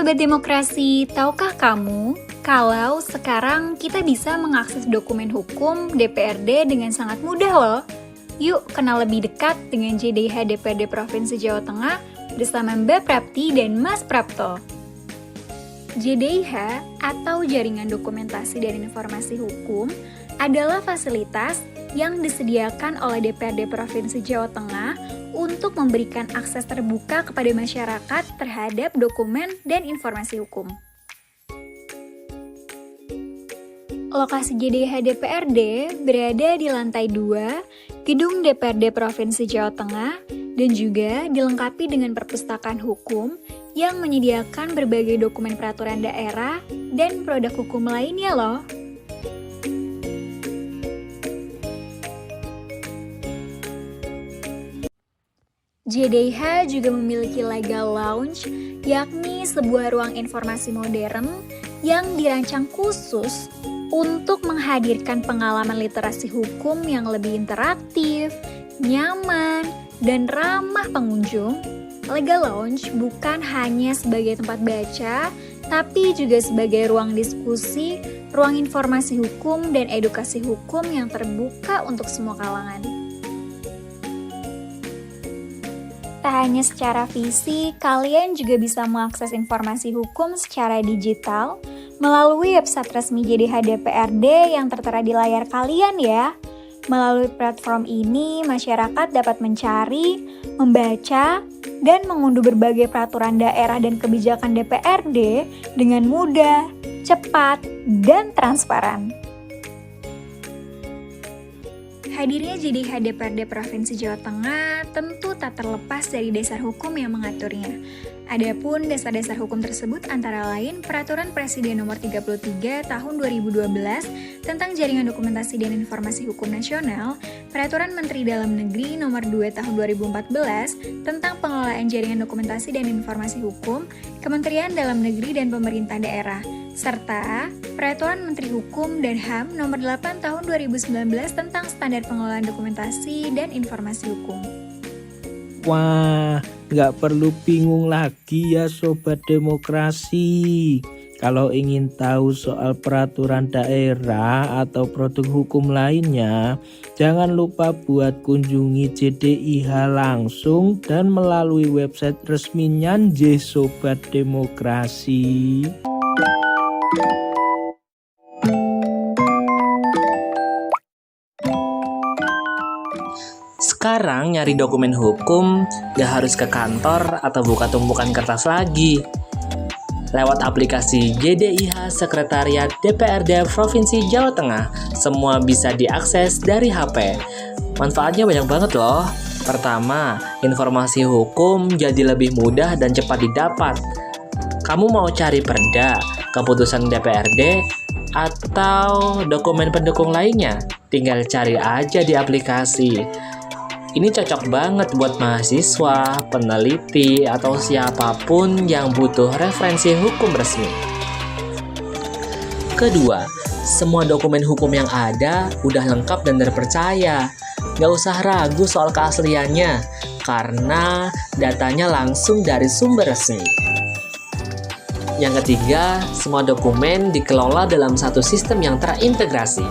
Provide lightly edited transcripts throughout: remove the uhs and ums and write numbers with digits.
Sobat Demokrasi, tahukah kamu kalau sekarang kita bisa mengakses dokumen hukum DPRD dengan sangat mudah loh? Yuk kenal lebih dekat dengan JDIH DPRD Provinsi Jawa Tengah bersama Mbak Prapti dan Mas Prapto. JDIH atau Jaringan Dokumentasi dan Informasi Hukum adalah fasilitas yang disediakan oleh DPRD Provinsi Jawa Tengah untuk memberikan akses terbuka kepada masyarakat terhadap dokumen dan informasi hukum. Lokasi JDIH DPRD berada di lantai 2 Gedung DPRD Provinsi Jawa Tengah dan juga dilengkapi dengan perpustakaan hukum yang menyediakan berbagai dokumen peraturan daerah dan produk hukum lainnya loh. JDIH juga memiliki Legal Lounge, yakni sebuah ruang informasi modern yang dirancang khusus untuk menghadirkan pengalaman literasi hukum yang lebih interaktif, nyaman, dan ramah pengunjung. Legal Lounge bukan hanya sebagai tempat baca, tapi juga sebagai ruang diskusi, ruang informasi hukum, dan edukasi hukum yang terbuka untuk semua kalangan. Tak hanya secara fisik, kalian juga bisa mengakses informasi hukum secara digital melalui website resmi JDIH DPRD yang tertera di layar kalian ya. Melalui platform ini, masyarakat dapat mencari, membaca, dan mengunduh berbagai peraturan daerah dan kebijakan DPRD dengan mudah, cepat, dan transparan. Hadirnya JDIH DPRD Provinsi Jawa Tengah tentu tak terlepas dari dasar hukum yang mengaturnya. Adapun dasar-dasar hukum tersebut antara lain Peraturan Presiden Nomor 33 Tahun 2012 tentang Jaringan Dokumentasi dan Informasi Hukum Nasional, Peraturan Menteri Dalam Negeri Nomor 2 Tahun 2014 tentang Pengelolaan Jaringan Dokumentasi dan Informasi Hukum, Kementerian Dalam Negeri dan Pemerintah Daerah, serta Peraturan Menteri Hukum dan HAM Nomor 8 Tahun 2019 tentang Standar Pengelolaan Dokumentasi dan Informasi Hukum. Wah, nggak perlu bingung lagi ya Sobat Demokrasi. Kalau ingin tahu soal peraturan daerah atau produk hukum lainnya, jangan lupa buat kunjungi JDIH langsung dan melalui website resminya Sobat Demokrasi. Sekarang nyari dokumen hukum gak harus ke kantor atau buka tumpukan kertas lagi. Lewat aplikasi JDIH Sekretariat DPRD Provinsi Jawa Tengah, semua bisa diakses dari HP. Manfaatnya banyak banget loh. Pertama, informasi hukum jadi lebih mudah dan cepat didapat. Kamu mau cari perda, keputusan DPRD, atau dokumen pendukung lainnya? Tinggal cari aja di aplikasi. Ini cocok banget buat mahasiswa, peneliti, atau siapapun yang butuh referensi hukum resmi. Kedua, semua dokumen hukum yang ada udah lengkap dan terpercaya. Nggak usah ragu soal keasliannya, karena datanya langsung dari sumber resmi. Yang ketiga, semua dokumen dikelola dalam satu sistem yang terintegrasi.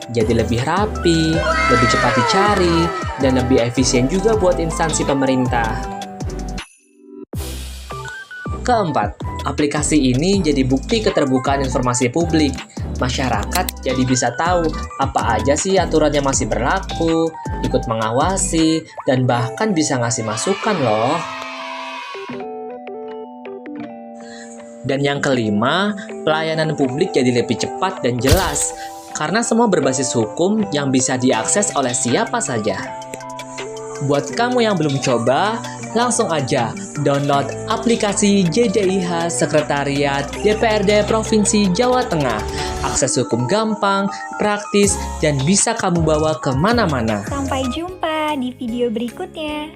Jadi lebih rapi, lebih cepat dicari, dan lebih efisien juga buat instansi pemerintah. Keempat, aplikasi ini jadi bukti keterbukaan informasi publik. Masyarakat jadi bisa tahu apa aja sih aturan yang masih berlaku, ikut mengawasi, dan bahkan bisa ngasih masukan loh. Dan yang kelima, pelayanan publik jadi lebih cepat dan jelas, karena semua berbasis hukum yang bisa diakses oleh siapa saja. Buat kamu yang belum coba, langsung aja download aplikasi JDIH Sekretariat DPRD Provinsi Jawa Tengah. Akses hukum gampang, praktis, dan bisa kamu bawa kemana-mana. Sampai jumpa di video berikutnya.